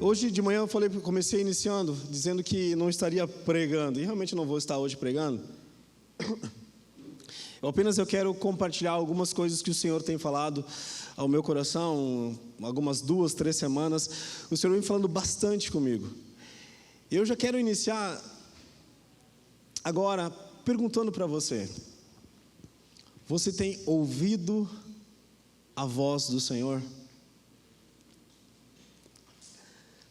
Hoje de manhã comecei iniciando, dizendo que não estaria pregando, e realmente não vou estar hoje pregando. Eu quero compartilhar algumas coisas que o Senhor tem falado ao meu coração, algumas 2, 3 semanas. O Senhor vem falando bastante comigo. Eu já quero iniciar agora perguntando para você: você tem ouvido a voz do Senhor?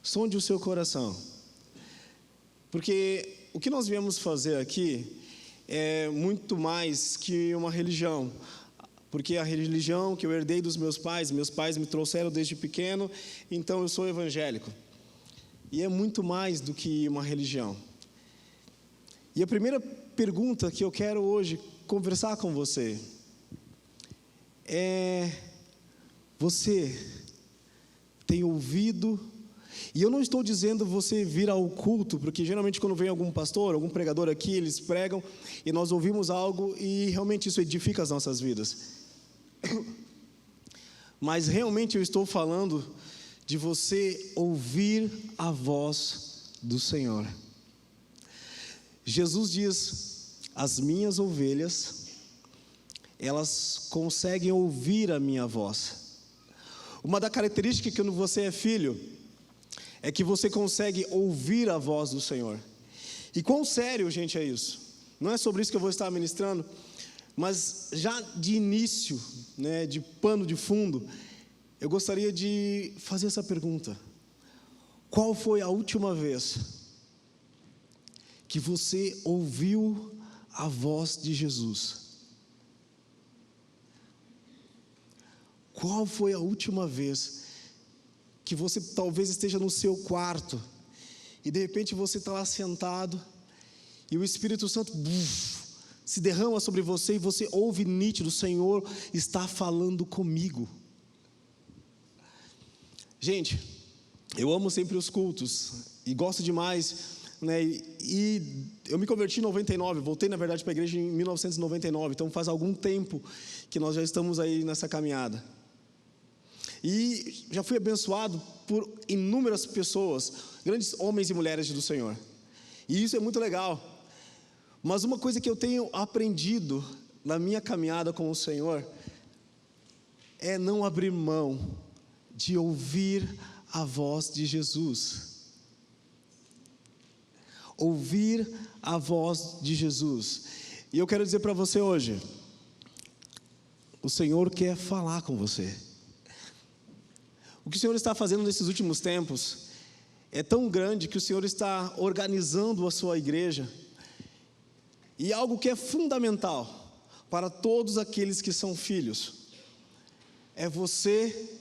Sonde o seu coração, porque o que nós viemos fazer aqui é muito mais que uma religião, porque a religião que eu herdei dos meus pais me trouxeram desde pequeno, então eu sou evangélico, e é muito mais do que uma religião. E a primeira pergunta que eu quero hoje conversar com você é: você tem ouvido? E eu não estou dizendo você vir ao culto, porque geralmente quando vem algum pastor, algum pregador aqui, eles pregam e nós ouvimos algo e realmente isso edifica as nossas vidas. Mas realmente eu estou falando de você ouvir a voz do Senhor. Jesus diz: as minhas ovelhas, elas conseguem ouvir a minha voz. Uma das características que quando você é filho é que você consegue ouvir a voz do Senhor. E quão sério, gente, é isso? Não é sobre isso que eu vou estar ministrando, mas já de início, de pano de fundo, eu gostaria de fazer essa pergunta: qual foi a última vez que você ouviu a voz de Jesus? Qual foi a última vez que você talvez esteja no seu quarto e de repente você está lá sentado e o Espírito Santo se derrama sobre você e você ouve nítido: o Senhor está falando comigo. Gente, eu amo sempre os cultos e gosto demais, e eu me converti em 99, voltei na verdade para a igreja em 1999, então faz algum tempo que nós já estamos aí nessa caminhada. E já fui abençoado por inúmeras pessoas, grandes homens e mulheres do Senhor. E isso é muito legal. Mas uma coisa que eu tenho aprendido na minha caminhada com o Senhor é não abrir mão de ouvir a voz de Jesus. Ouvir a voz de Jesus. E eu quero dizer para você hoje: o Senhor quer falar com você. O que o Senhor está fazendo nesses últimos tempos é tão grande que o Senhor está organizando a sua igreja. E algo que é fundamental para todos aqueles que são filhos é você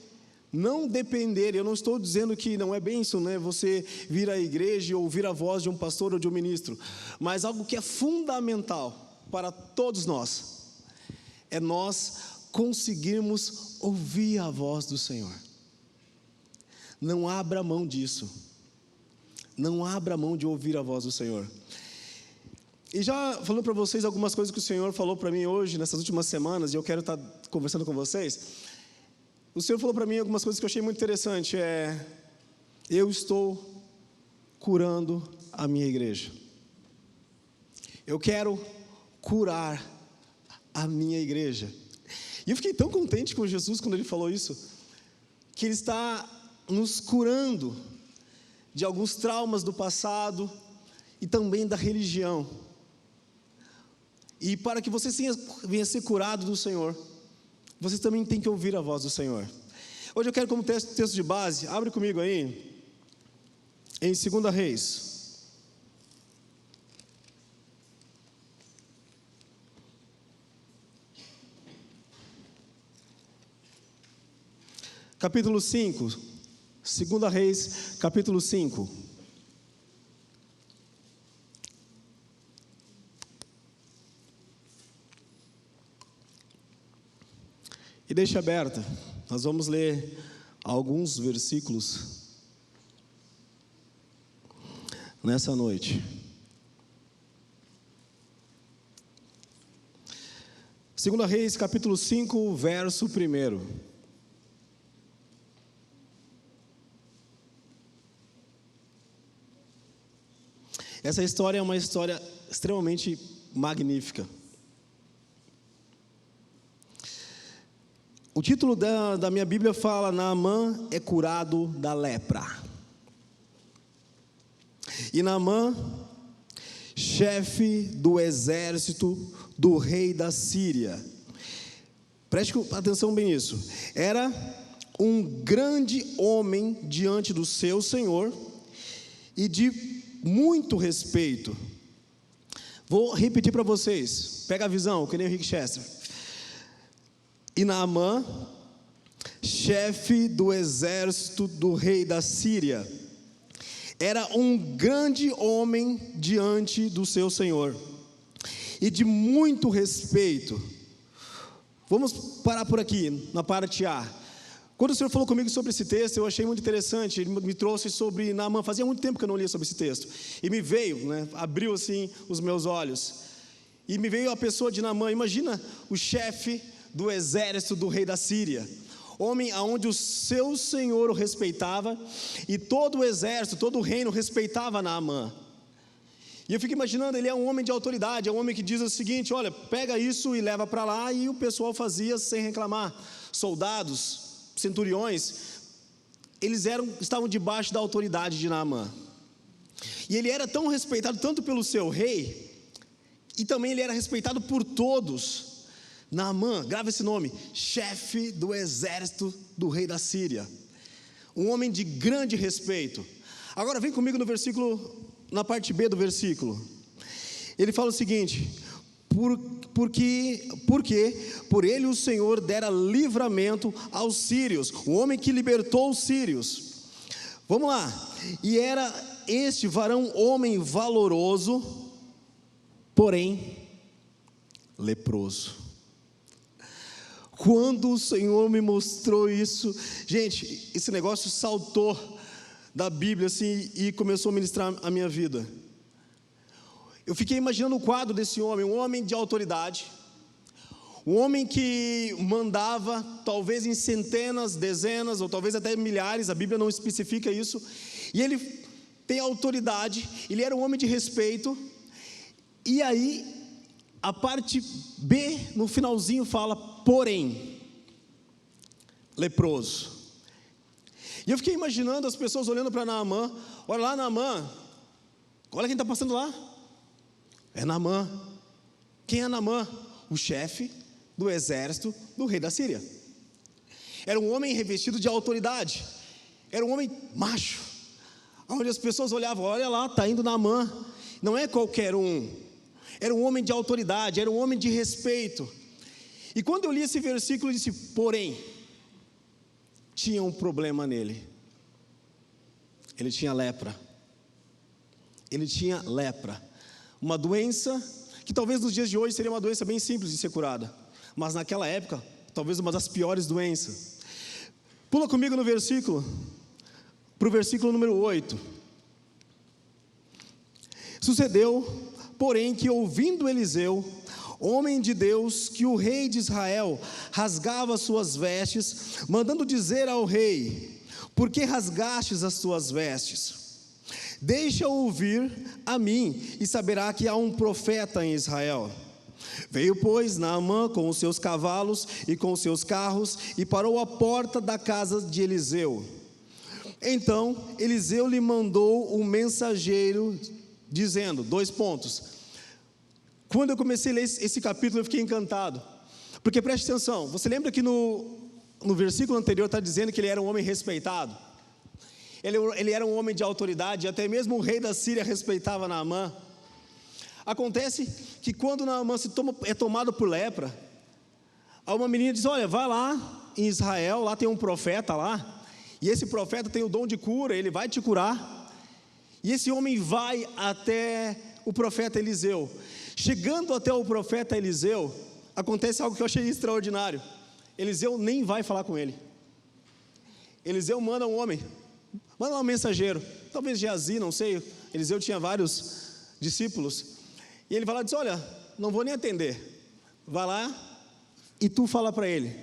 não depender. Eu não estou dizendo que não é bem isso, você vir à igreja e ouvir a voz de um pastor ou de um ministro, mas algo que é fundamental para todos nós é nós conseguirmos ouvir a voz do Senhor. Não abra mão disso. Não abra mão de ouvir a voz do Senhor. E já falando para vocês algumas coisas que o Senhor falou para mim hoje, nessas últimas semanas, e eu quero estar conversando com vocês. O Senhor falou para mim algumas coisas que eu achei muito interessante. Eu estou curando a minha igreja. Eu quero curar a minha igreja. E eu fiquei tão contente com Jesus quando Ele falou isso, que Ele está nos curando de alguns traumas do passado e também da religião. E para que você venha a ser curado do Senhor, você também tem que ouvir a voz do Senhor. Hoje eu quero, como texto de base, abre comigo aí em 2 Reis, capítulo 5. 2 Reis, capítulo 5. E deixe aberta, nós vamos ler alguns versículos nessa noite. 2 Reis, capítulo 5, verso 1. Essa história é uma história extremamente magnífica. O título da minha Bíblia fala: Naamã é curado da lepra. E Naamã, chefe do exército do rei da Síria, preste atenção bem nisso, era um grande homem diante do seu Senhor e de muito respeito. Vou repetir para vocês, pega a visão, que nem o Rick Chester. E Naamã, chefe do exército do rei da Síria, era um grande homem diante do seu Senhor e de muito respeito. Vamos parar por aqui, na parte A. Quando o Senhor falou comigo sobre esse texto, eu achei muito interessante. Ele me trouxe sobre Naamã. Fazia muito tempo que eu não lia sobre esse texto. E me veio, abriu assim os meus olhos. E me veio a pessoa de Naamã. Imagina o chefe do exército do rei da Síria. Homem aonde o seu Senhor o respeitava. E todo o exército, todo o reino respeitava Naamã. E eu fico imaginando, ele é um homem de autoridade. É um homem que diz o seguinte: olha, pega isso e leva para lá. E o pessoal fazia sem reclamar. Soldados, centuriões, eles estavam debaixo da autoridade de Naamã. E ele era tão respeitado tanto pelo seu rei, e também ele era respeitado por todos. Naamã, grava esse nome, chefe do exército do rei da Síria, um homem de grande respeito. Agora vem comigo no versículo, na parte B do versículo. Ele fala o seguinte: porque por ele o Senhor dera livramento aos sírios, o homem que libertou os sírios. Vamos lá. E era este varão homem valoroso, porém leproso. Quando o Senhor me mostrou isso, gente, esse negócio saltou da Bíblia assim e começou a ministrar a minha vida. Eu fiquei imaginando o quadro desse homem, um homem de autoridade, um homem que mandava talvez em centenas, dezenas ou talvez até milhares, a Bíblia não especifica isso, e ele tem autoridade, ele era um homem de respeito. E aí a parte B no finalzinho fala: porém leproso. E eu fiquei imaginando as pessoas olhando para Naamã. Olha lá Naamã, olha quem está passando lá. É Naamã. Quem é Naamã? O chefe do exército do rei da Síria. Era um homem revestido de autoridade. Era um homem macho, onde as pessoas olhavam: olha lá, está indo Naamã. Não é qualquer um. Era um homem de autoridade, era um homem de respeito. E quando eu li esse versículo, eu disse: porém, tinha um problema nele. Ele tinha lepra. Ele tinha lepra. Uma doença que talvez nos dias de hoje seria uma doença bem simples de ser curada, mas naquela época, talvez uma das piores doenças. Pula comigo no versículo, para o versículo número 8. Sucedeu, porém, que ouvindo Eliseu, homem de Deus, que o rei de Israel rasgava suas vestes, mandando dizer ao rei: por que rasgastes as tuas vestes? Deixa-o ouvir a mim, e saberá que há um profeta em Israel. Veio, pois, Naamã com os seus cavalos e com os seus carros, e parou à porta da casa de Eliseu. Então Eliseu lhe mandou um mensageiro, dizendo, 2 pontos. Quando eu comecei a ler esse capítulo, eu fiquei encantado, porque preste atenção, você lembra que no versículo anterior está dizendo que ele era um homem respeitado? Ele era um homem de autoridade, até mesmo o rei da Síria respeitava Naamã. Acontece que quando Naamã é tomado por lepra, uma menina diz: olha, vai lá em Israel, lá tem um profeta lá, e esse profeta tem o dom de cura, ele vai te curar. E esse homem vai até o profeta Eliseu. Chegando até o profeta Eliseu, acontece algo que eu achei extraordinário. Eliseu nem vai falar com ele. Eliseu manda um homem, manda um mensageiro, talvez Geazi, não sei. Eliseu tinha vários discípulos, e ele vai lá e diz: olha, não vou nem atender, vai lá e tu fala para ele.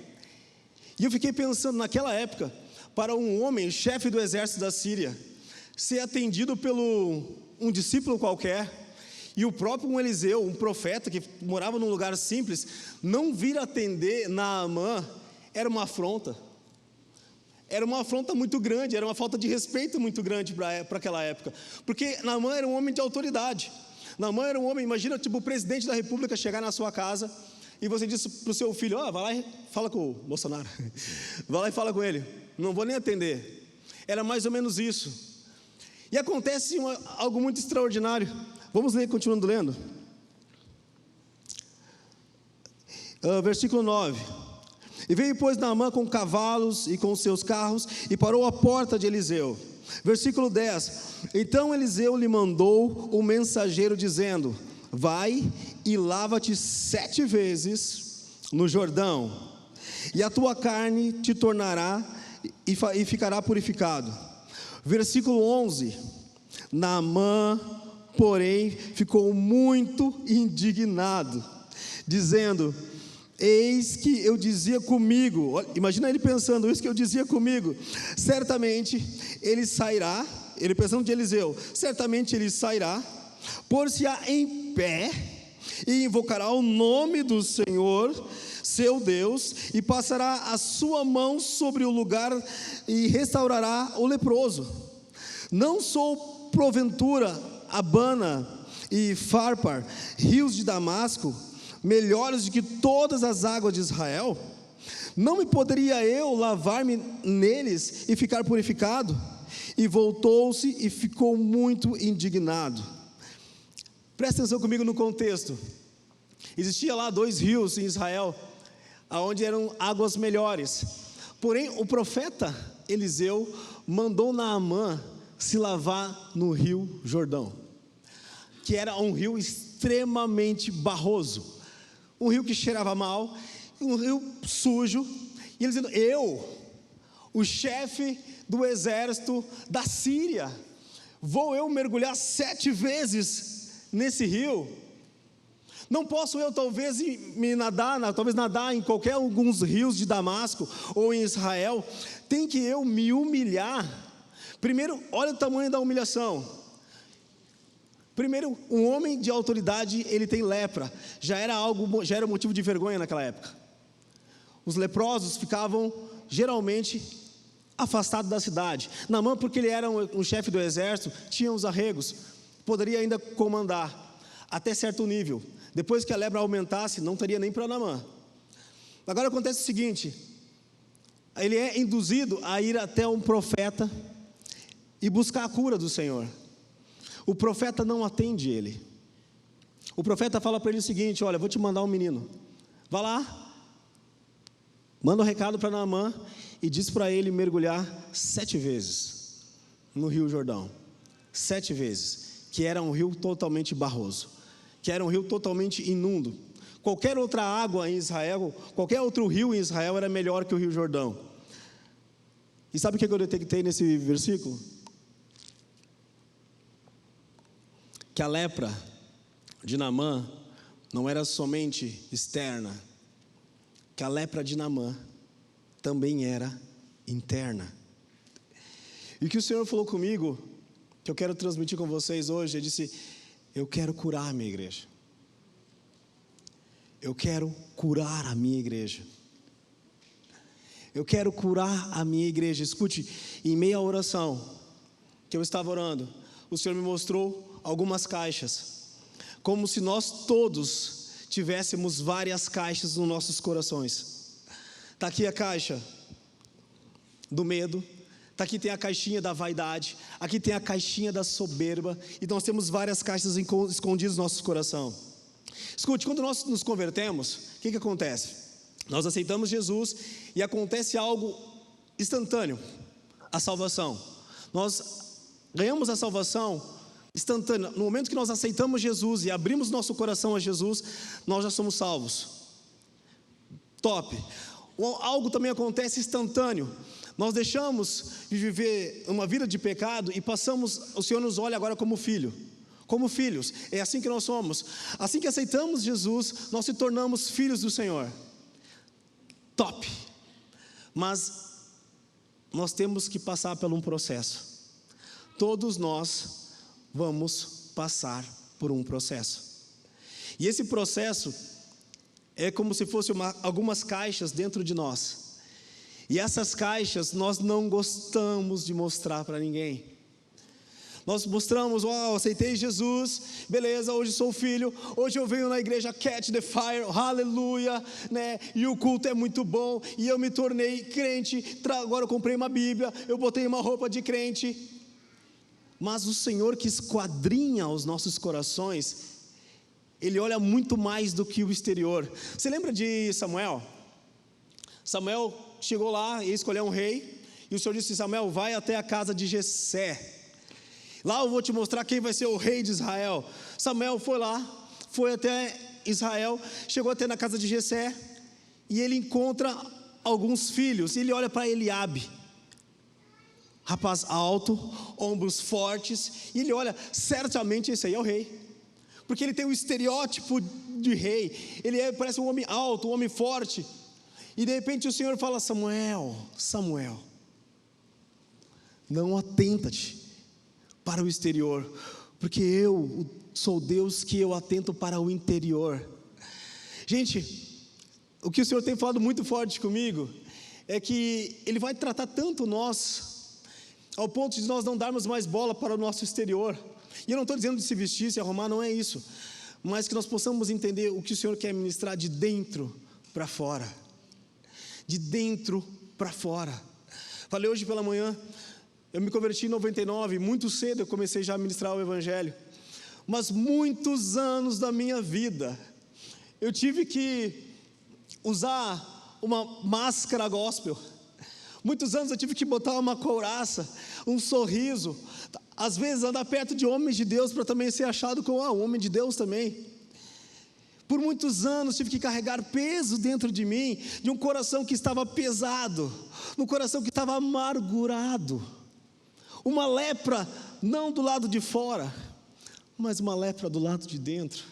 E eu fiquei pensando, naquela época, para um homem, chefe do exército da Síria, ser atendido pelo um discípulo qualquer, e o próprio Eliseu, um profeta que morava num lugar simples, não vir atender Naamã, era uma afronta. Era uma afronta muito grande, era uma falta de respeito muito grande para aquela época. Porque Naamã era um homem de autoridade. Naamã era um homem, imagina, tipo, o presidente da república chegar na sua casa e você disse para o seu filho: vai lá e fala com o Bolsonaro. Vai lá e fala com ele. Não vou nem atender. Era mais ou menos isso. E acontece algo muito extraordinário. Vamos ler, continuando lendo. Versículo 9. E veio, pois, Naamã com cavalos e com seus carros, e parou à porta de Eliseu. Versículo 10. Então Eliseu lhe mandou um mensageiro, dizendo: vai e lava-te 7 vezes no Jordão, e a tua carne te tornará e ficará purificado. Versículo 11. Naamã, porém, ficou muito indignado, dizendo: eis que eu dizia comigo, imagina ele pensando, eis que eu dizia comigo, certamente ele sairá, ele pensando de Eliseu, certamente ele sairá, pôr-se-á em pé, e invocará o nome do Senhor, seu Deus, e passará a sua mão sobre o lugar, e restaurará o leproso. Não sou porventura Abana e Farpar, rios de Damasco, melhores do que todas as águas de Israel? Não me poderia eu lavar-me neles e ficar purificado? E voltou-se e ficou muito indignado. Presta atenção comigo no contexto. Existia lá 2 rios em Israel, onde eram águas melhores. Porém, o profeta Eliseu mandou Naamã se lavar no rio Jordão, que era um rio extremamente barroso, um rio que cheirava mal, um rio sujo. E ele dizendo: eu, o chefe do exército da Síria, vou eu mergulhar 7 vezes nesse rio? Não posso eu talvez nadar em qualquer alguns rios de Damasco ou em Israel? Tem que eu me humilhar? Primeiro, olha o tamanho da humilhação. Primeiro, um homem de autoridade, ele tem lepra, já era motivo de vergonha naquela época. Os leprosos ficavam geralmente afastados da cidade. Naamã, porque ele era um chefe do exército, tinha os arregos, poderia ainda comandar até certo nível. Depois que a lepra aumentasse, não teria nem para Naamã. Agora acontece o seguinte: ele é induzido a ir até um profeta e buscar a cura do Senhor. O profeta não atende ele. O profeta fala para ele o seguinte: olha, vou te mandar um menino, vá lá, manda um recado para Naamã e diz para ele mergulhar 7 vezes no rio Jordão. 7 vezes, que era um rio totalmente barroso, que era um rio totalmente imundo. Qualquer outra água em Israel, qualquer outro rio em Israel era melhor que o rio Jordão. E sabe o que eu detectei nesse versículo? Que a lepra de Naamã não era somente externa, que a lepra de Naamã também era interna. E o que o Senhor falou comigo, que eu quero transmitir com vocês hoje, Ele disse: eu quero curar a minha igreja. Eu quero curar a minha igreja. Eu quero curar a minha igreja. Escute, em meio à oração que eu estava orando, o Senhor me mostrou algumas caixas, como se nós todos tivéssemos várias caixas nos nossos corações. Está aqui a caixa do medo, está aqui tem a caixinha da vaidade, aqui tem a caixinha da soberba, e nós temos várias caixas escondidas no nosso coração. Escute, quando nós nos convertemos, o que acontece? Nós aceitamos Jesus e acontece algo instantâneo, a salvação. Nós ganhamos a salvação instantânea. No momento que nós aceitamos Jesus e abrimos nosso coração a Jesus, nós já somos salvos. Top. Algo também acontece instantâneo. Nós deixamos de viver uma vida de pecado e passamos, o Senhor nos olha agora como filho, como filhos. É assim que nós somos. Assim que aceitamos Jesus, nós se tornamos filhos do Senhor. Top. Mas nós temos que passar por um processo. Todos nós vamos passar por um processo. E esse processo é como se fosse algumas caixas dentro de nós. E essas caixas nós não gostamos de mostrar para ninguém. Nós mostramos, aceitei Jesus, beleza, hoje sou filho, hoje eu venho na igreja Catch the Fire, aleluia, né? E o culto é muito bom, e eu me tornei crente, agora eu comprei uma Bíblia, eu botei uma roupa de crente. Mas o Senhor que esquadrinha os nossos corações, Ele olha muito mais do que o exterior. Você lembra de Samuel? Samuel chegou lá e escolheu um rei, e o Senhor disse: Samuel, vai até a casa de Jessé. Lá eu vou te mostrar quem vai ser o rei de Israel. Samuel foi lá, foi até Israel, chegou até na casa de Jessé, e ele encontra alguns filhos, e ele olha para Eliabe, rapaz alto, ombros fortes, e ele olha, certamente esse aí é o rei, porque ele tem o estereótipo de rei, parece um homem alto, um homem forte, e de repente o Senhor fala: Samuel, Samuel, não atenta-te para o exterior, porque eu sou Deus que eu atento para o interior. Gente, o que o Senhor tem falado muito forte comigo, é que Ele vai tratar tanto nós, ao ponto de nós não darmos mais bola para o nosso exterior. E eu não estou dizendo de se vestir, se arrumar, não é isso, mas que nós possamos entender o que o Senhor quer ministrar de dentro para fora. De dentro para fora. Falei hoje pela manhã, eu me converti em 99, muito cedo eu comecei já a ministrar o Evangelho, mas muitos anos da minha vida, eu tive que usar uma máscara gospel, muitos anos eu tive que botar uma couraça, um sorriso, às vezes andar perto de homens de Deus, para também ser achado como um homem de Deus também. Por muitos anos tive que carregar peso dentro de mim, de um coração que estava pesado, um coração que estava amargurado, uma lepra, não do lado de fora, mas uma lepra do lado de dentro.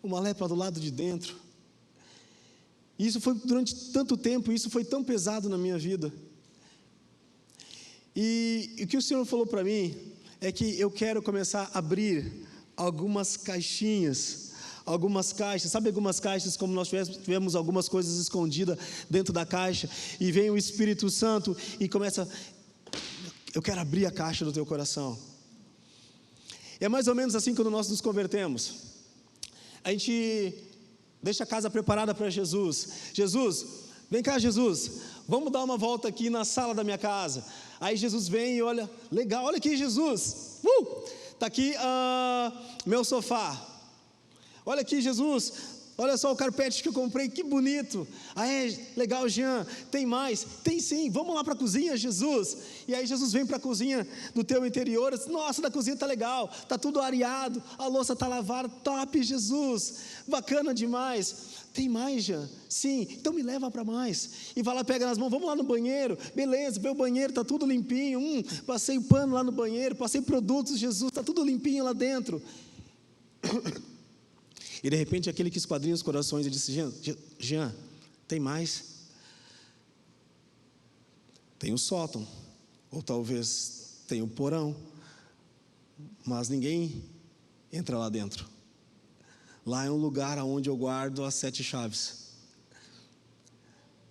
Uma lepra do lado de dentro. E isso foi durante tanto tempo, isso foi tão pesado na minha vida. E o que o Senhor falou para mim, é que eu quero começar a abrir algumas caixinhas, algumas caixas, sabe algumas caixas, como nós tivemos algumas coisas escondidas dentro da caixa, e vem o Espírito Santo e começa: eu quero abrir a caixa do teu coração. É mais ou menos assim quando nós nos convertemos. A gente deixa a casa preparada para Jesus. Jesus, vem cá Jesus, vamos dar uma volta aqui na sala da minha casa. Aí Jesus vem e olha, legal, olha aqui Jesus, está aqui meu sofá. Olha aqui Jesus, olha só o carpete que eu comprei, que bonito. Legal Jean, tem mais? Tem sim, vamos lá para a cozinha Jesus. E aí Jesus vem para a cozinha do teu interior, nossa, da cozinha está legal, está tudo areado, a louça está lavada, top Jesus, bacana demais. Tem mais Jean? Sim, então me leva para mais. E vai lá, pega nas mãos, vamos lá no banheiro, beleza, meu banheiro está tudo limpinho, passei o pano lá no banheiro, passei produtos Jesus, está tudo limpinho lá dentro. E de repente aquele que esquadrinha os corações, ele disse: Jean, tem mais? Tem o sótão, ou talvez tem o porão, mas ninguém entra lá dentro. Lá é um lugar onde eu guardo as 7 chaves.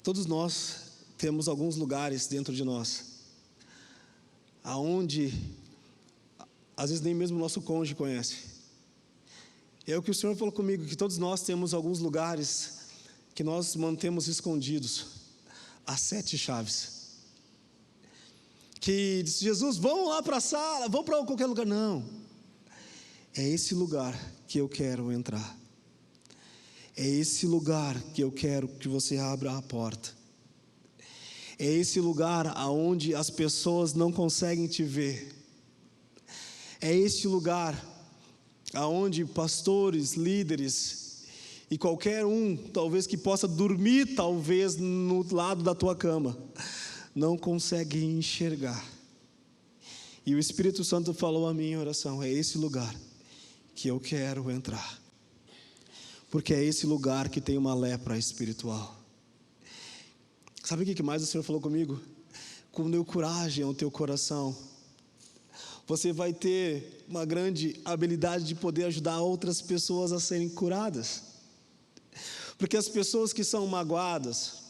Todos nós temos alguns lugares dentro de nós, aonde às vezes nem mesmo o nosso cônjuge conhece. É o que o Senhor falou comigo, que todos nós temos alguns lugares que nós mantemos escondidos, as 7 chaves. Que disse: Jesus, vamos lá para a sala, vamos para qualquer lugar. Não, é esse lugar que eu quero entrar. É esse lugar que eu quero que você abra a porta. É esse lugar aonde as pessoas não conseguem te ver. É esse lugar aonde pastores, líderes e qualquer um, talvez que possa dormir, talvez no lado da tua cama, não consegue enxergar. E o Espírito Santo falou a mim em oração: é esse lugar que eu quero entrar, porque é esse lugar que tem uma lepra espiritual. Sabe o que mais o Senhor falou comigo? Quando deu coragem ao teu coração, você vai ter uma grande habilidade de poder ajudar outras pessoas a serem curadas. Porque as pessoas que são magoadas,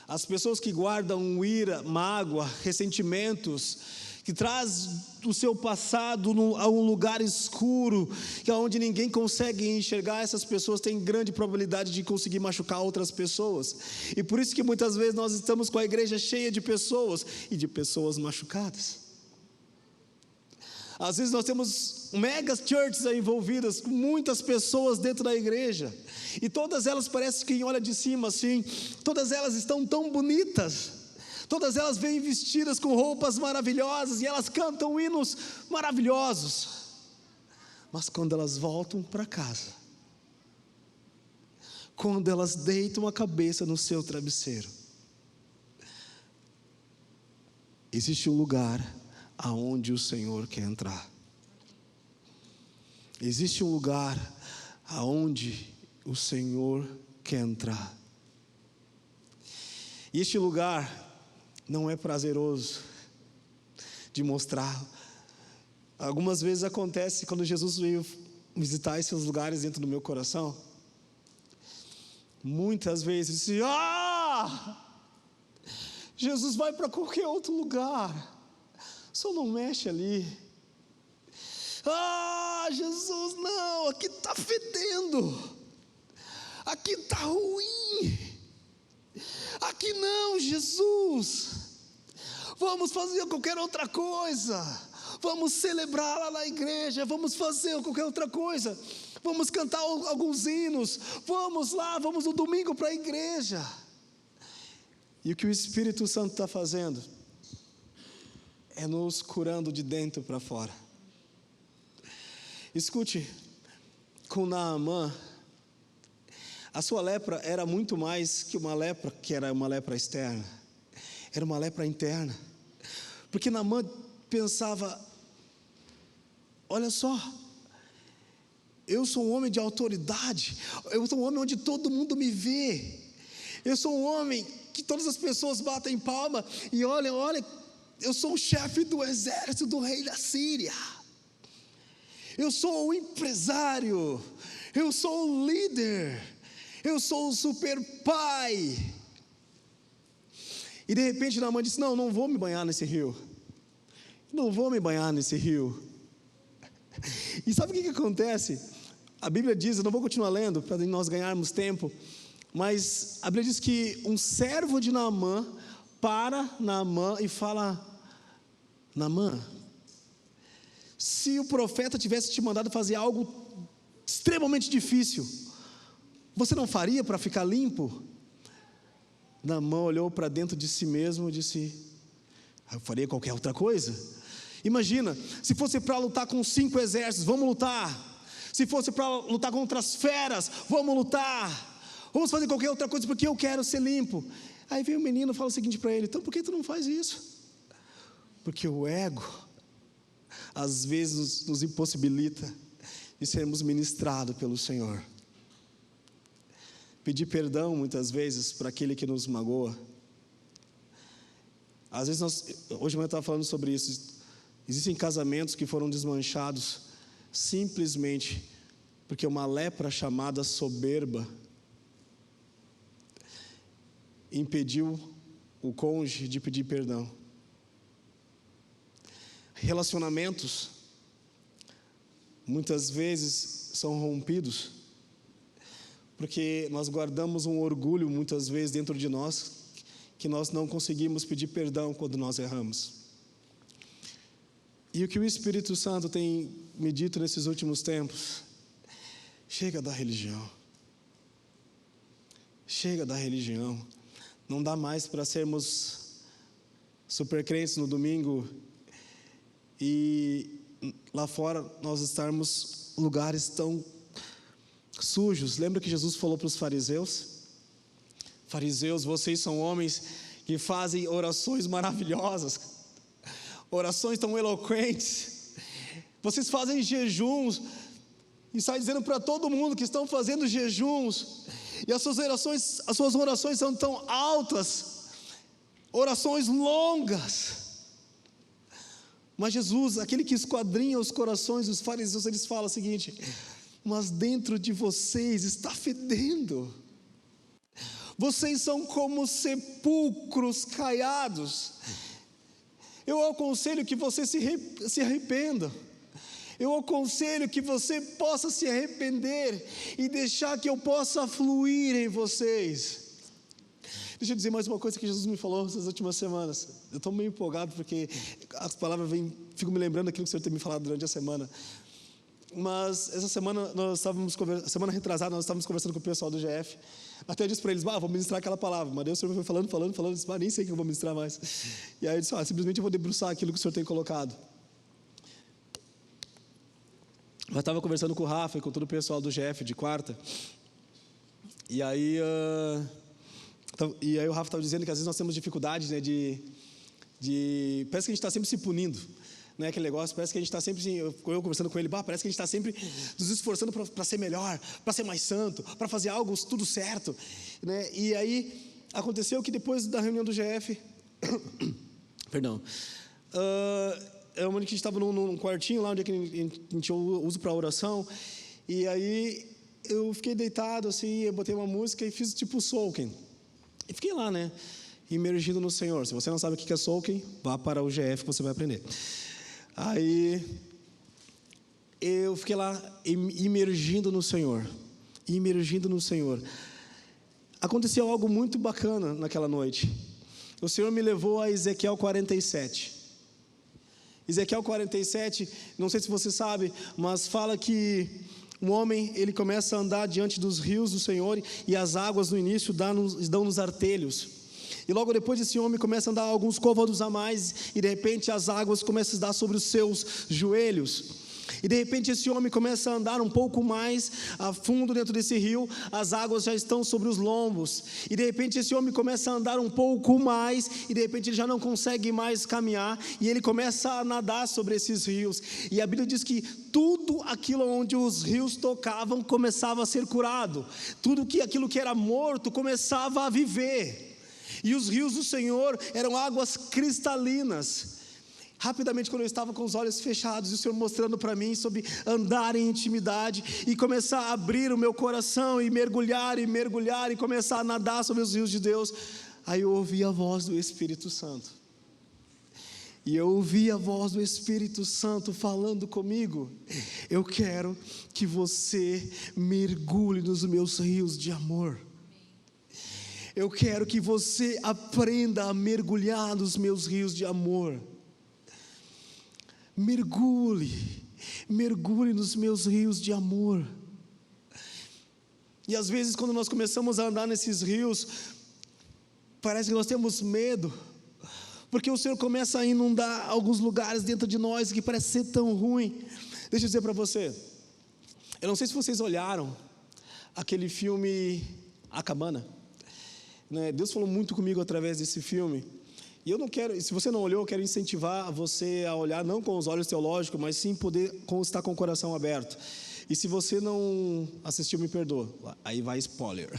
as pessoas que guardam ira, mágoa, ressentimentos, que traz o seu passado a um lugar escuro, que é onde ninguém consegue enxergar, essas pessoas têm grande probabilidade de conseguir machucar outras pessoas. E por isso que muitas vezes nós estamos com a igreja cheia de pessoas e de pessoas machucadas. Às vezes nós temos mega churches envolvidas, com muitas pessoas dentro da igreja, e todas elas parecem que quem olha de cima assim, todas elas estão tão bonitas, todas elas vêm vestidas com roupas maravilhosas, e elas cantam hinos maravilhosos, mas quando elas voltam para casa, quando elas deitam a cabeça no seu travesseiro, existe um lugar aonde o Senhor quer entrar. Existe um lugar aonde o Senhor quer entrar. E este lugar não é prazeroso de mostrar. Algumas vezes acontece, quando Jesus veio visitar esses lugares dentro do meu coração, muitas vezes disse: Jesus vai para qualquer outro lugar, só não mexe ali. Jesus, não, aqui está fedendo, aqui está ruim, aqui não, Jesus, vamos fazer qualquer outra coisa, vamos celebrar lá na igreja, vamos fazer qualquer outra coisa, vamos cantar alguns hinos, vamos lá, vamos no domingo para a igreja. E o que o Espírito Santo está fazendo é nos curando de dentro para fora. Escute, com Naamã, a sua lepra era muito mais que uma lepra, que era uma lepra externa, era uma lepra interna, porque Naamã pensava: olha só, eu sou um homem de autoridade, eu sou um homem onde todo mundo me vê, eu sou um homem que todas as pessoas batem palma, e olha, eu sou o chefe do exército do rei da Síria, eu sou o empresário, eu sou o líder, eu sou o super pai. E de repente Naamã disse: não vou me banhar nesse rio, não vou me banhar nesse rio. E sabe o que acontece? A Bíblia diz, eu não vou continuar lendo para nós ganharmos tempo, mas a Bíblia diz que um servo de Naamã para Naamã e fala: Naamã, se o profeta tivesse te mandado fazer algo extremamente difícil, você não faria para ficar limpo? Naamã olhou para dentro de si mesmo e disse: eu faria qualquer outra coisa. Imagina, se fosse para lutar com 5 exércitos, vamos lutar. Se fosse para lutar contra as feras, vamos lutar. Vamos fazer qualquer outra coisa, porque eu quero ser limpo. Aí vem o menino e fala o seguinte para ele: então por que tu não faz isso? Porque o ego às vezes nos impossibilita de sermos ministrados pelo Senhor. Pedir perdão muitas vezes para aquele que nos magoa. Às vezes hoje eu estava falando sobre isso. Existem casamentos que foram desmanchados simplesmente porque uma lepra chamada soberba impediu o cônjuge de pedir perdão. Relacionamentos muitas vezes são rompidos porque nós guardamos um orgulho muitas vezes dentro de nós, que nós não conseguimos pedir perdão quando nós erramos. E o que o Espírito Santo tem me dito nesses últimos tempos: chega da religião, chega da religião, não dá mais para sermos super crentes no domingo e lá fora nós estarmos em lugares tão sujos. Lembra que Jesus falou para os fariseus: fariseus, vocês são homens que fazem orações maravilhosas, orações tão eloquentes, vocês fazem jejuns, e sai dizendo para todo mundo que estão fazendo jejuns, e as suas orações são tão altas, orações longas, Mas Jesus, aquele que esquadrinha os corações dos fariseus, eles falam o seguinte: mas dentro de vocês está fedendo. Vocês são como sepulcros caiados. Eu aconselho que você se arrependa. Eu aconselho que você possa se arrepender e deixar que eu possa fluir em vocês. Deixa eu dizer mais uma coisa que Jesus me falou essas últimas semanas. Eu estou meio empolgado porque as palavras fico me lembrando daquilo que o Senhor tem me falado durante a semana. Mas essa semana, semana retrasada, nós estávamos conversando com o pessoal do GF. Até eu disse para eles: vou ministrar aquela palavra. Mas daí o Senhor foi falando, eu disse: nem sei o que eu vou ministrar mais. E aí eu disse: simplesmente eu vou debruçar aquilo que o Senhor tem colocado. Eu estava conversando com o Rafa e com todo o pessoal do GF de quarta. E aí o Rafa estava dizendo que às vezes nós temos dificuldade, né, parece que a gente está sempre se punindo, né, aquele negócio, parece que a gente está sempre, eu conversando com ele, parece que a gente está sempre nos esforçando para ser melhor, para ser mais santo, para fazer algo tudo certo, né? E aí aconteceu que depois da reunião do GF, perdão, onde a gente estava num quartinho lá onde a gente usa para oração, e aí eu fiquei deitado assim, eu botei uma música e fiz tipo soaking. E fiquei lá, né, imergindo no Senhor. Se você não sabe o que é soaking, vá para o GF que você vai aprender. Aí, eu fiquei lá imergindo no Senhor. Aconteceu algo muito bacana naquela noite. O Senhor me levou a Ezequiel 47. Ezequiel 47, não sei se você sabe, mas fala que um homem, ele começa a andar diante dos rios do Senhor, e as águas no início dão nos artelhos. E logo depois esse homem começa a andar alguns côvados a mais, e de repente as águas começam a dar sobre os seus joelhos. E de repente esse homem começa a andar um pouco mais a fundo dentro desse rio, as águas já estão sobre os lombos. E de repente esse homem começa a andar um pouco mais, e de repente ele já não consegue mais caminhar, e ele começa a nadar sobre esses rios. E a Bíblia diz que tudo aquilo onde os rios tocavam começava a ser curado. Aquilo que era morto começava a viver. E os rios do Senhor eram águas cristalinas. Rapidamente, quando eu estava com os olhos fechados, e o Senhor mostrando para mim sobre andar em intimidade, e começar a abrir o meu coração, e mergulhar, e começar a nadar sobre os rios de Deus, aí eu ouvi a voz do Espírito Santo. E eu ouvi a voz do Espírito Santo falando comigo: eu quero que você mergulhe nos meus rios de amor. Eu quero que você aprenda a mergulhar nos meus rios de amor. Mergulhe nos meus rios de amor. E às vezes quando nós começamos a andar nesses rios, parece que nós temos medo, porque o Senhor começa a inundar alguns lugares dentro de nós que parece ser tão ruim. Deixa eu dizer para você, eu não sei se vocês olharam aquele filme A Cabana, né? Deus falou muito comigo através desse filme. E eu não quero, se você não olhou, eu quero incentivar você a olhar, não com os olhos teológicos, mas sim estar com o coração aberto. E se você não assistiu, me perdoa, aí vai spoiler.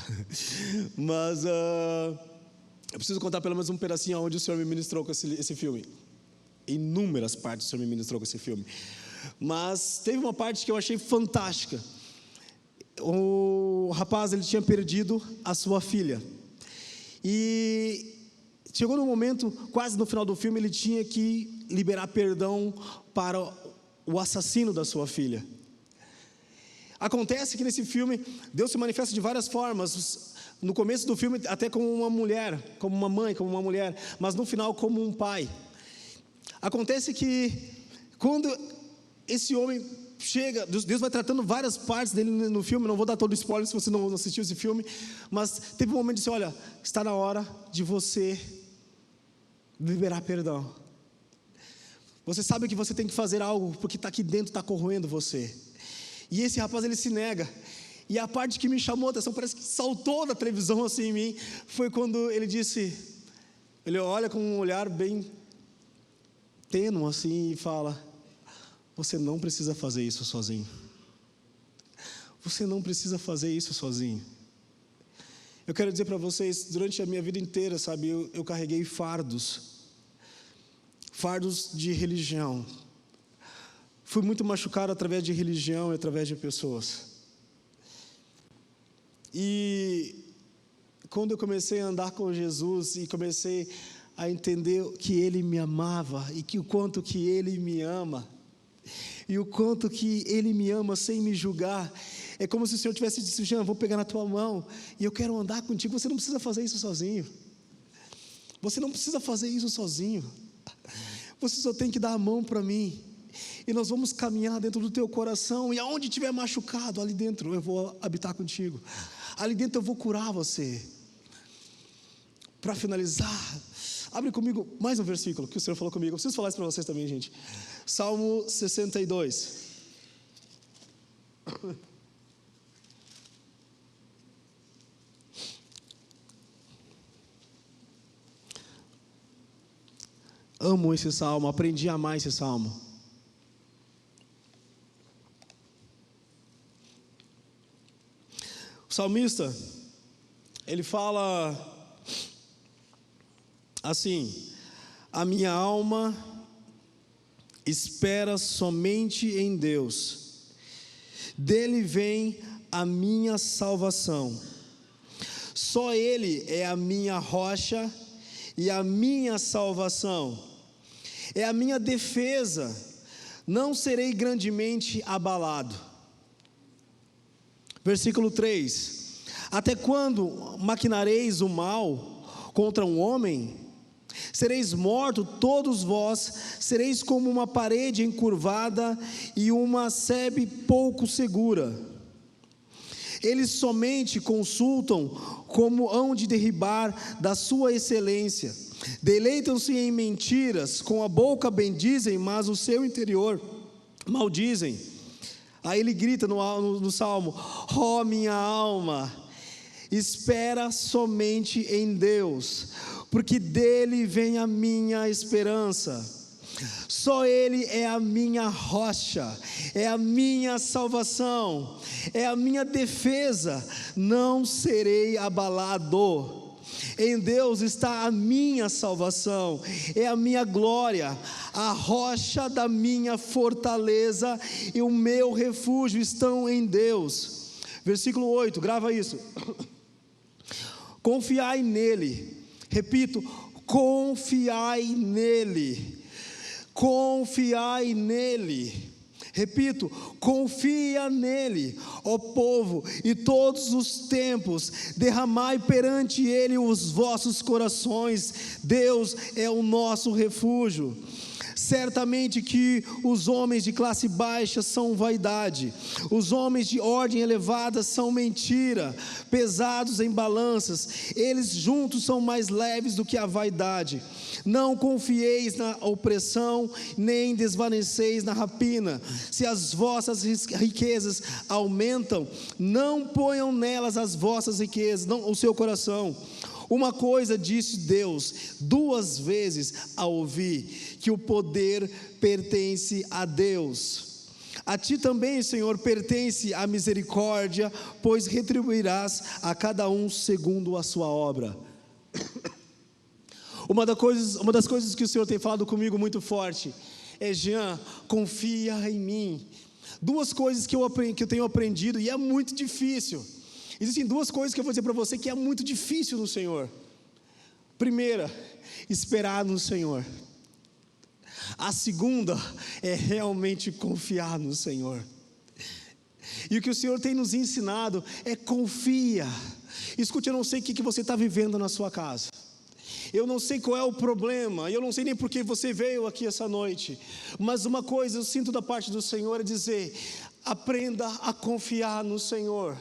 Mas eu preciso contar pelo menos um pedacinho onde o Senhor me ministrou com esse filme. Inúmeras partes o Senhor me ministrou com esse filme. Mas teve uma parte que eu achei fantástica. O rapaz, ele tinha perdido a sua filha. E chegou no momento, quase no final do filme, ele tinha que liberar perdão para o assassino da sua filha. Acontece que nesse filme, Deus se manifesta de várias formas. No começo do filme, até como uma mulher, como uma mãe, como uma mulher, mas no final como um pai. Acontece que quando esse homem chega, Deus vai tratando várias partes dele no filme. Não vou dar todo o spoiler se você não assistiu esse filme, mas teve um momento de dizer: olha, está na hora de você liberar perdão. Você sabe que você tem que fazer algo, porque está aqui dentro, está corroendo você. E esse rapaz, ele se nega. E a parte que me chamou a atenção, parece que saltou da televisão assim em mim, foi quando ele disse, ele olha com um olhar bem tênue assim e fala: você não precisa fazer isso sozinho. Você não precisa fazer isso sozinho. Eu quero dizer para vocês, durante a minha vida inteira, sabe, eu carreguei fardos fardos de religião. Fui muito machucado através de religião e através de pessoas. E quando eu comecei a andar com Jesus e comecei a entender que Ele me amava e que o quanto que Ele me ama, e o quanto que Ele me ama sem me julgar, é como se o Senhor tivesse dito: Jean, vou pegar na tua mão e eu quero andar contigo. Você não precisa fazer isso sozinho. Você não precisa fazer isso sozinho. Você só tem que dar a mão para mim. E nós vamos caminhar dentro do teu coração. E aonde tiver machucado, ali dentro eu vou habitar contigo. Ali dentro eu vou curar você. Para finalizar, abre comigo mais um versículo que o Senhor falou comigo. Eu preciso falar isso para vocês também, gente. Salmo 62. Amo esse salmo, aprendi a amar esse salmo. O salmista, ele fala assim: a minha alma espera somente em Deus, dele vem a minha salvação. Só Ele é a minha rocha e a minha salvação. É a minha defesa, não serei grandemente abalado. Versículo 3: até quando maquinareis o mal contra um homem? Sereis mortos todos vós, sereis como uma parede encurvada e uma sebe pouco segura. Eles somente consultam como hão de derribar da sua excelência. Deleitam-se em mentiras, com a boca bendizem, mas o seu interior maldizem. Aí ele grita no Salmo: ó minha alma, espera somente em Deus, porque dele vem a minha esperança. Só Ele é a minha rocha, é a minha salvação, é a minha defesa, não serei abalado. Em Deus está a minha salvação, é a minha glória, a rocha da minha fortaleza e o meu refúgio estão em Deus. Versículo 8, grava isso. Confiai nele, repito, confiai nele. Confiai nele, repito, confia nele, ó povo, e todos os tempos, derramai perante ele os vossos corações, Deus é o nosso refúgio. Certamente que os homens de classe baixa são vaidade, os homens de ordem elevada são mentira, pesados em balanças, eles juntos são mais leves do que a vaidade. Não confieis na opressão, nem desvaneceis na rapina. Se as vossas riquezas aumentam, não ponham nelas as vossas riquezas, não, o seu coração. Uma coisa disse Deus 2 vezes a ouvir, que o poder pertence a Deus. A ti também, Senhor, pertence a misericórdia, pois retribuirás a cada um segundo a sua obra. Uma das coisas que o Senhor tem falado comigo muito forte é: Jean, confia em mim. 2 coisas que eu tenho aprendido, e é muito difícil. Existem 2 coisas que eu vou dizer para você que é muito difícil no Senhor. Primeira, esperar no Senhor. A segunda é realmente confiar no Senhor. E o que o Senhor tem nos ensinado é: confia. Escute, eu não sei o que você está vivendo na sua casa. Eu não sei qual é o problema, eu não sei nem por que você veio aqui essa noite, mas uma coisa eu sinto da parte do Senhor é dizer: aprenda a confiar no Senhor.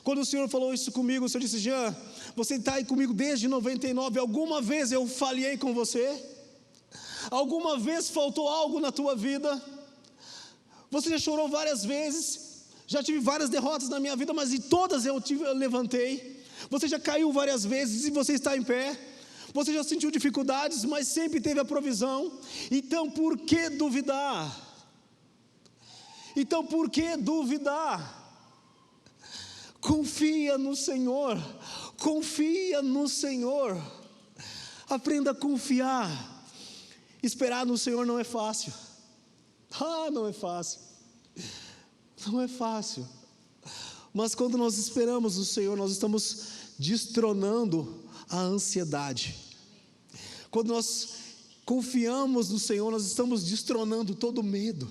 Quando o Senhor falou isso comigo, o Senhor disse: Jean, você está aí comigo desde 99, alguma vez eu falhei com você? Alguma vez faltou algo na tua vida? Você já chorou várias vezes, já tive várias derrotas na minha vida, mas em todas eu levantei. Você já caiu várias vezes e você está em pé. Você já sentiu dificuldades, mas sempre teve a provisão. Então por que duvidar? Então por que duvidar? Confia no Senhor, confia no Senhor. Aprenda a confiar. Esperar no Senhor não é fácil. Não é fácil. Não é fácil. Mas quando nós esperamos no Senhor, nós estamos destronando a ansiedade. Quando nós confiamos no Senhor, nós estamos destronando todo medo.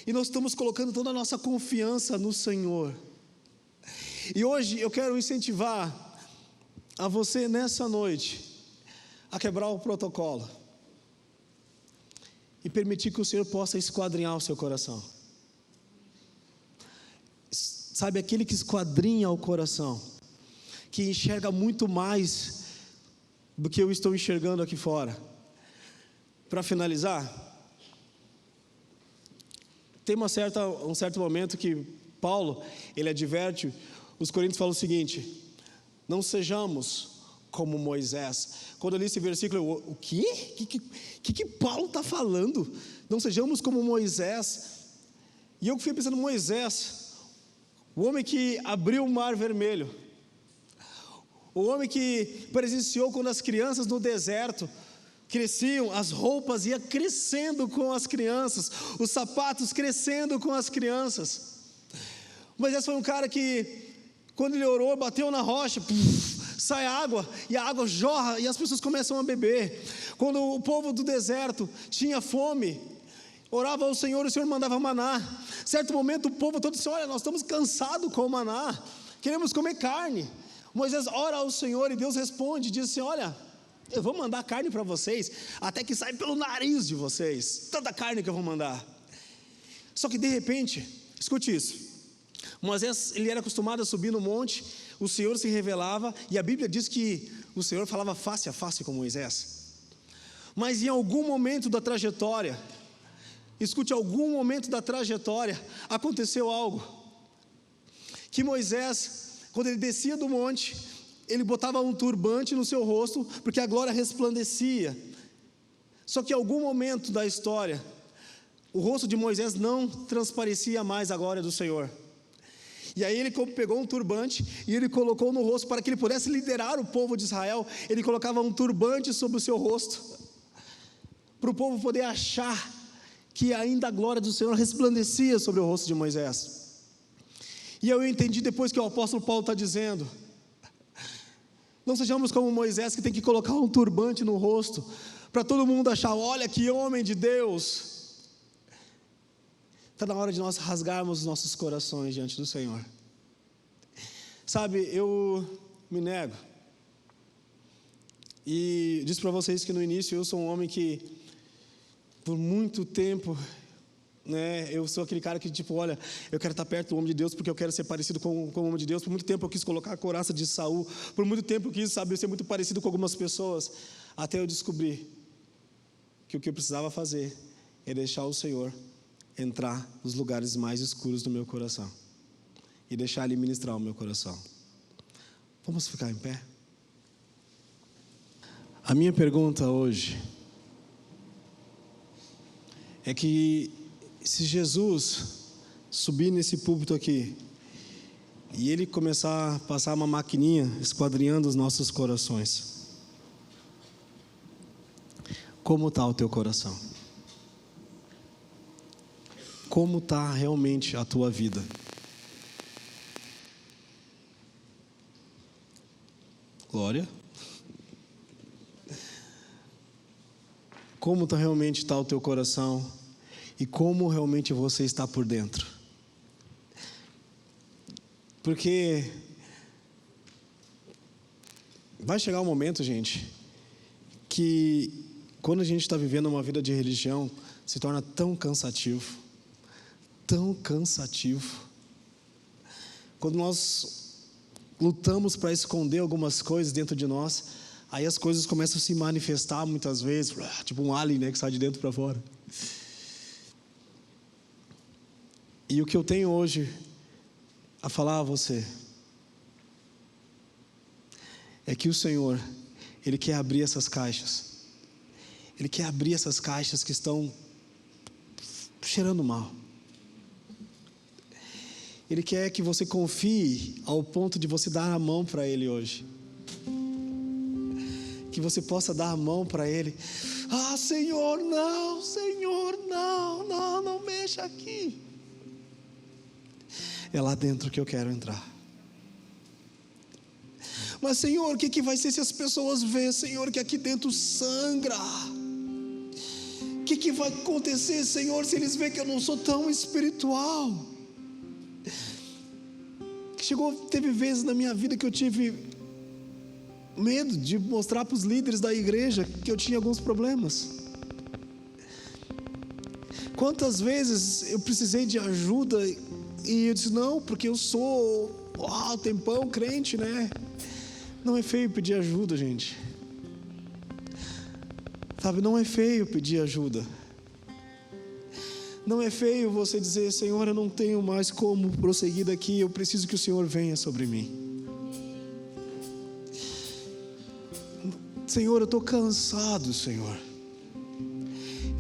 E nós estamos colocando toda a nossa confiança no Senhor. E hoje eu quero incentivar a você nessa noite a quebrar o protocolo e permitir que o Senhor possa esquadrinhar o seu coração. Sabe, aquele que esquadrinha o coração, que enxerga muito mais do que eu estou enxergando aqui fora. Para finalizar, tem um certo momento que Paulo, ele adverte os coríntios, fala o seguinte: não sejamos como Moisés. Quando eu li esse versículo, o quê? Que Paulo está falando? Não sejamos como Moisés. E eu fiquei pensando, Moisés, o homem que abriu o mar vermelho, o homem que presenciou quando as crianças no deserto cresciam, as roupas iam crescendo com as crianças, os sapatos crescendo com as crianças. Moisés foi um cara que, quando ele orou, bateu na rocha, sai água, e a água jorra, e as pessoas começam a beber. Quando o povo do deserto tinha fome, orava ao Senhor, e o Senhor mandava maná. Certo momento o povo todo disse: olha, nós estamos cansados com o maná, queremos comer carne. Moisés ora ao Senhor, e Deus responde, diz assim: olha, eu vou mandar carne para vocês, até que sai pelo nariz de vocês, tanta carne que eu vou mandar. Só que de repente, escute isso, Moisés, ele era acostumado a subir no monte, o Senhor se revelava, e a Bíblia diz que o Senhor falava face a face com Moisés. Mas em algum momento da trajetória, escute, algum momento da trajetória, aconteceu algo, que Moisés, quando ele descia do monte, ele botava um turbante no seu rosto, porque a glória resplandecia. Só que em algum momento da história, o rosto de Moisés não transparecia mais a glória do Senhor. E aí ele pegou um turbante e ele colocou no rosto, para que ele pudesse liderar o povo de Israel. Ele colocava um turbante sobre o seu rosto, para o povo poder achar que ainda a glória do Senhor resplandecia sobre o rosto de Moisés. E eu entendi depois que o apóstolo Paulo está dizendo: não sejamos como Moisés, que tem que colocar um turbante no rosto, para todo mundo achar: olha que homem de Deus. Está na hora de nós rasgarmos os nossos corações diante do Senhor. Sabe, eu me nego. E disse para vocês que no início eu sou um homem que, por muito tempo, eu sou aquele cara que olha, eu quero estar perto do homem de Deus, porque eu quero ser parecido com o homem de Deus. Por muito tempo eu quis colocar a couraça de Saul. Por muito tempo eu quis, ser muito parecido com algumas pessoas. Até eu descobri que o que eu precisava fazer é deixar o Senhor entrar nos lugares mais escuros do meu coração e deixar Ele ministrar o meu coração. Vamos ficar em pé? A minha pergunta hoje é que, se Jesus subir nesse púlpito aqui e Ele começar a passar uma maquininha esquadrinhando os nossos corações, como está o teu coração? Como está realmente a tua vida? Glória. Como realmente está o teu coração? E como realmente você está por dentro? Porque vai chegar um momento, gente, que quando a gente está vivendo uma vida de religião, se torna tão cansativo. Tão cansativo. Quando nós lutamos para esconder algumas coisas dentro de nós, aí as coisas começam a se manifestar muitas vezes, tipo um alien, que sai de dentro para fora. E o que eu tenho hoje a falar a você é que o Senhor, Ele quer abrir essas caixas. Ele quer abrir essas caixas que estão cheirando mal. Ele quer que você confie ao ponto de você dar a mão para Ele hoje. que você possa dar a mão para Ele. Ah, Senhor, não, não mexa aqui. É lá dentro que eu quero entrar. Mas, Senhor, o que vai ser se as pessoas verem, Senhor, que aqui dentro sangra? O que vai acontecer, Senhor, se eles verem que eu não sou tão espiritual? Teve vezes na minha vida que eu tive medo de mostrar para os líderes da igreja que eu tinha alguns problemas. Quantas vezes eu precisei de ajuda e eu disse, não, porque eu sou tempão crente, né? Não é feio pedir ajuda, gente. Sabe, não é feio pedir ajuda. Não é feio você dizer, Senhor, eu não tenho mais como prosseguir daqui, eu preciso que o Senhor venha sobre mim. Senhor, eu estou cansado, Senhor.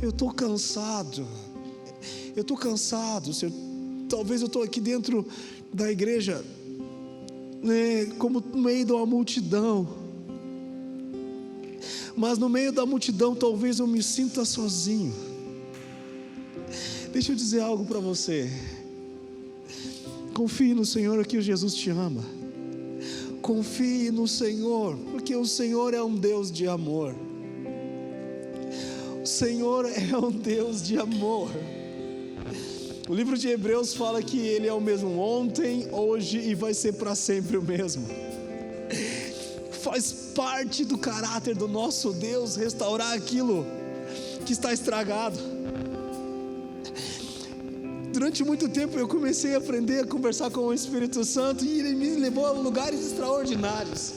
Eu estou cansado, Senhor. Talvez eu estou aqui dentro da igreja, né, como no meio de uma multidão. Mas no meio da multidão talvez eu me sinta sozinho. Deixa eu dizer algo para você. Confie no Senhor, que Jesus te ama. Confie no Senhor, porque o Senhor é um Deus de amor. O Senhor é um Deus de amor. O livro de Hebreus fala que Ele é o mesmo ontem, hoje e vai ser para sempre o mesmo. Faz parte do caráter do nosso Deus restaurar aquilo que está estragado. Durante muito tempo eu comecei a aprender a conversar com o Espírito Santo e Ele me levou a lugares extraordinários.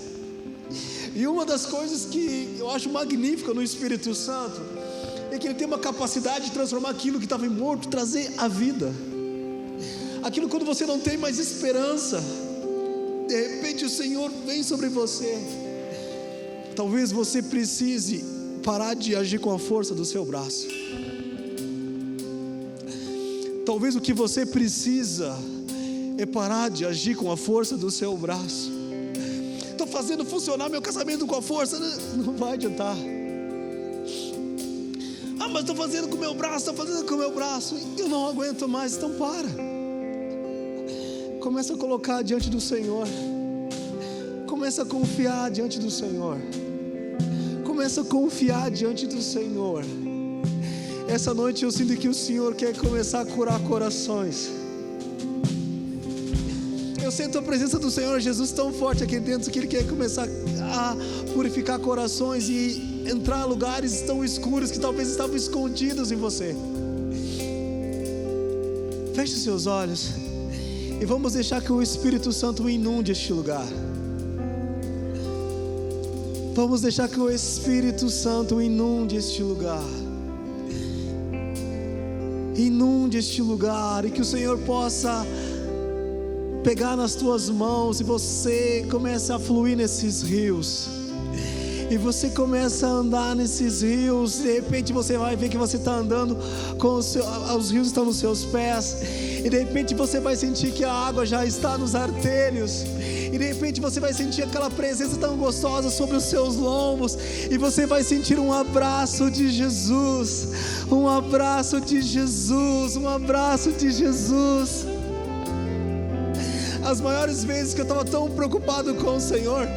E uma das coisas que eu acho magnífica no Espírito Santo é que Ele tem uma capacidade de transformar aquilo que estava morto, trazer a vida. Aquilo quando você não tem mais esperança, de repente o Senhor vem sobre você. Talvez você precise parar de agir com a força do seu braço. Talvez o que você precisa é parar de agir com a força do seu braço. Estou fazendo funcionar meu casamento com a força, não vai adiantar. Ah, mas estou fazendo com o meu braço, eu não aguento mais, então para. Começa a colocar diante do Senhor. Começa a confiar diante do Senhor. Começa a confiar diante do Senhor. Essa noite eu sinto que o Senhor quer começar a curar corações. Eu sinto a presença do Senhor Jesus tão forte aqui dentro que Ele quer começar a purificar corações e entrar em lugares tão escuros que talvez estavam escondidos em você. Feche os seus olhos e vamos deixar que o Espírito Santo inunde este lugar. Vamos deixar que o Espírito Santo inunde este lugar. Inunde este lugar e que o Senhor possa pegar nas tuas mãos e você começa a fluir nesses rios. E você começa a andar nesses rios. De repente você vai ver que você está andando com os rios estão nos seus pés. E de repente você vai sentir que a água já está nos artelhos. E de repente você vai sentir aquela presença tão gostosa sobre os seus lombos. E você vai sentir um abraço de Jesus. Um abraço de Jesus. Um abraço de Jesus. As maiores vezes que eu estava tão preocupado com o Senhor,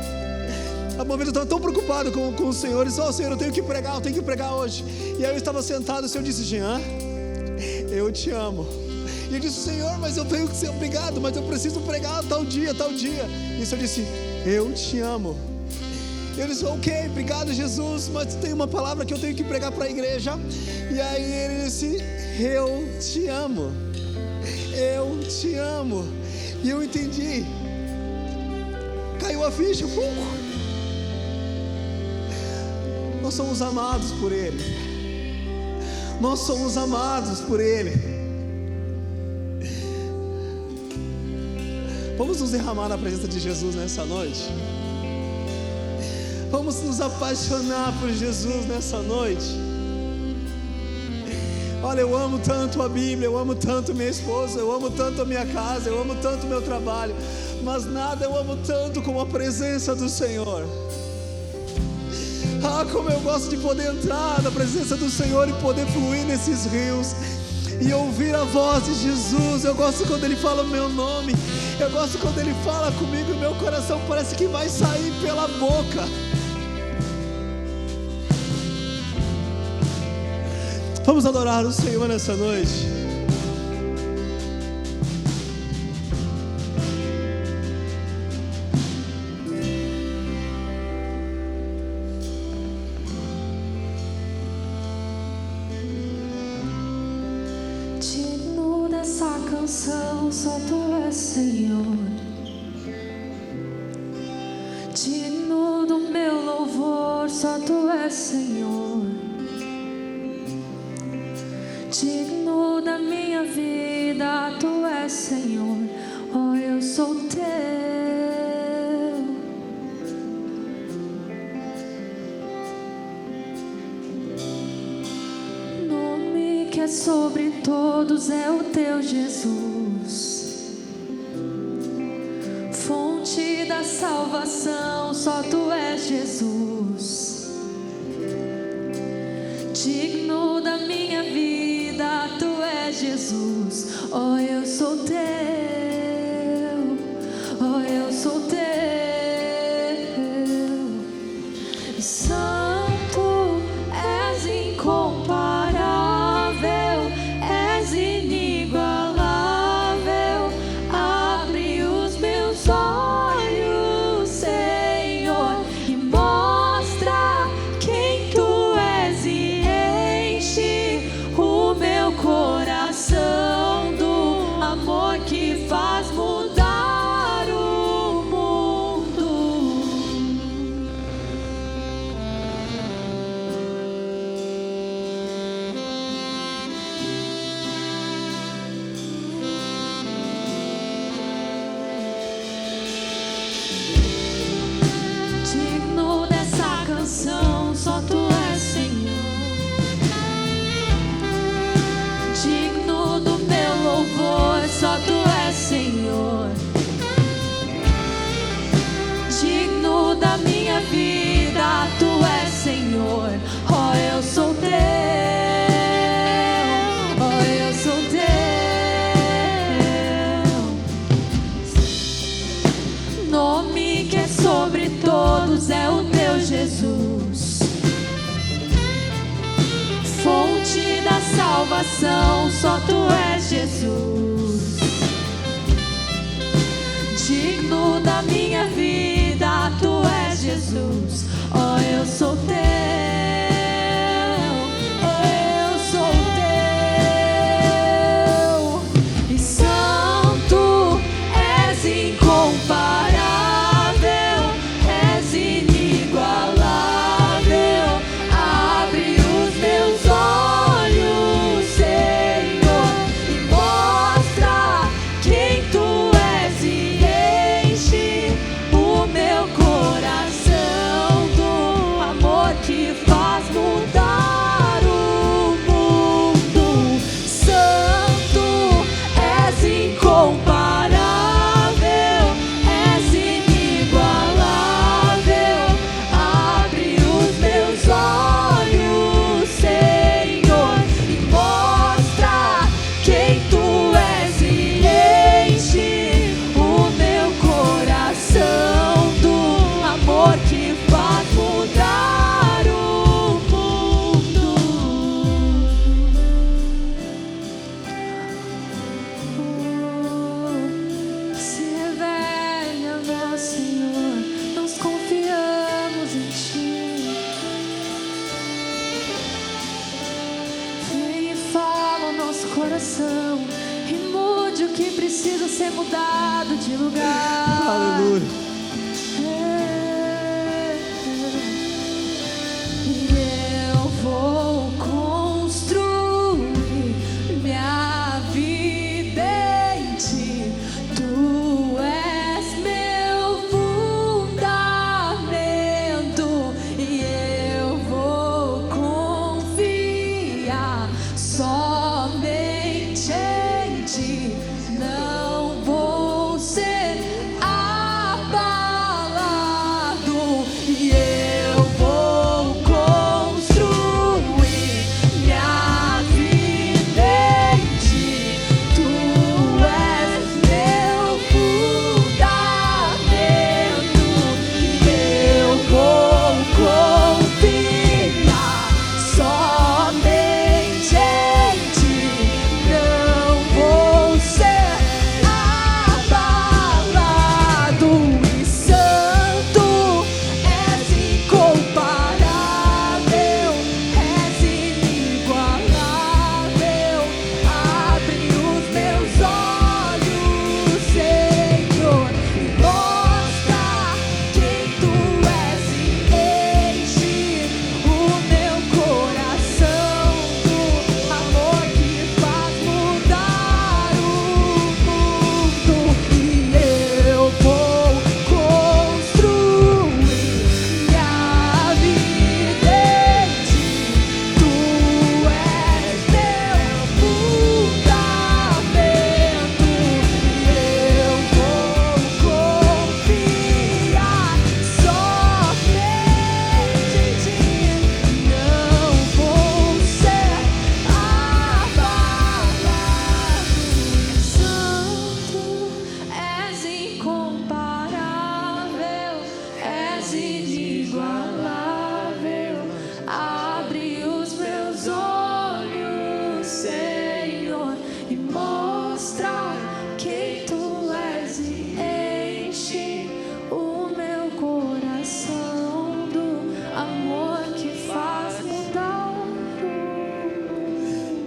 uma vez eu estava tão preocupado com o Senhor, e disse, Senhor, eu tenho que pregar hoje. E aí eu estava sentado, o Senhor disse, Jean, eu te amo. E eu disse, Senhor, mas eu tenho que ser obrigado, mas eu preciso pregar tal dia. E o Senhor disse, eu te amo. Eu disse, ok, obrigado Jesus, mas tem uma palavra que eu tenho que pregar para a igreja. E aí ele disse, eu te amo. Eu te amo. E eu entendi. Caiu a ficha, Nós somos amados por Ele. Nós somos amados por Ele. Vamos nos derramar na presença de Jesus nessa noite. Vamos nos apaixonar por Jesus nessa noite. Olha, eu amo tanto a Bíblia, eu amo tanto minha esposa, eu amo tanto a minha casa, eu amo tanto o meu trabalho, mas nada eu amo tanto como a presença do Senhor. Ah, como eu gosto de poder entrar na presença do Senhor e poder fluir nesses rios e ouvir a voz de Jesus. Eu gosto quando Ele fala o meu nome. Eu gosto quando Ele fala comigo e meu coração parece que vai sair pela boca. Vamos adorar o Senhor nessa noite. Digno dessa canção, só Tu és, Senhor. Digno do meu louvor, só Tu és, Senhor. Digno da minha vida, Tu és, Senhor. Oh, eu sou Teu. Nome que é sobre todos é o Teu, Jesus. Fonte da salvação, só Tu és, Jesus. Digno da minha vida, Tu és, Jesus. Oh, eu sou Teu. Oh, eu sou Teu. Santo, és incomparável, és inigualável. Abre os meus olhos, Senhor, e mostra quem Tu és e enche o meu coração do amor que faz mudar o mundo. Digno dessa canção, só Tu és, Senhor. Digno do meu louvor, só Tu és, Senhor. Digno da minha vida, Tu és, Senhor. Oh, eu sou Teu. Oh, eu sou Teu. Nome que é sobre todos é o Teu, Jesus. Fonte da salvação, só Tu és, Jesus. Digno da minha vida, Tu és, Jesus. Oh, eu sou Teu. Oh, eu sou Teu. E santo, és incomparável, és inigualável. Abre os meus olhos, Senhor, e mostra quem Tu és e enche o meu coração do amor que faz mudar o mundo. Santo, és incomparável, és inigualável. Abre os meus olhos, Senhor, e mostra quem Tu és e enche o meu coração do amor que faz mudar o mundo. Se revela, Senhor, nós confiamos em Ti. Vem e fala o nosso coração e mude o que precisa ser mudado de lugar. Aleluia. E eu vou construir minha vida em Ti. Tu és meu fundamento e eu vou confiar somente em Ti. Não vou ser abalado.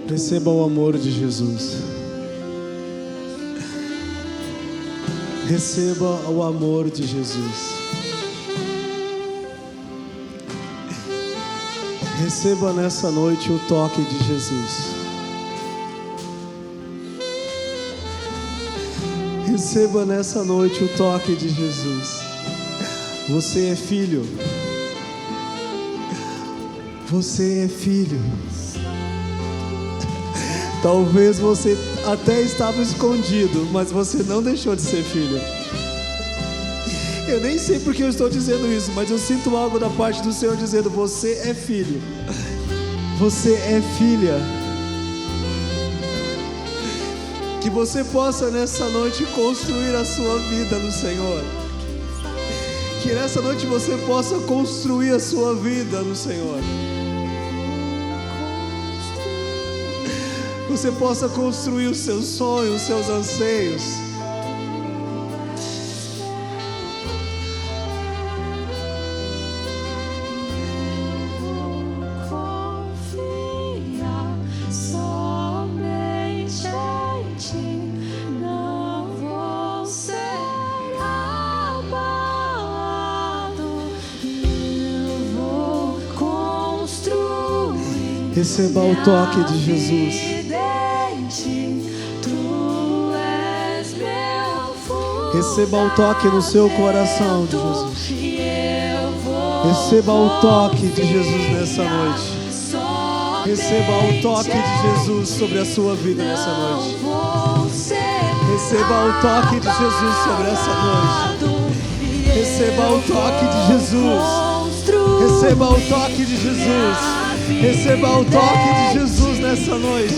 Receba o amor de Jesus. Receba o amor de Jesus. Receba nessa noite o toque de Jesus. Receba nessa noite o toque de Jesus. Você é filho. Você é filho. Talvez você até estava escondido, mas você não deixou de ser filho. Eu nem sei porque eu estou dizendo isso, mas eu sinto algo da parte do Senhor dizendo: você é filho. Você é filha. Que você possa nessa noite construir a sua vida no Senhor. Que nessa noite você possa construir a sua vida no Senhor. Você possa construir os seus sonhos, os seus anseios. Receba o toque de Jesus. Receba o toque no seu coração de Jesus. Receba o toque de Jesus nessa noite. Receba o toque de Jesus sobre a sua vida nessa noite. Receba o toque de Jesus sobre essa noite. Receba o toque de Jesus. Receba o toque de Jesus. Receba o toque de Jesus nessa noite.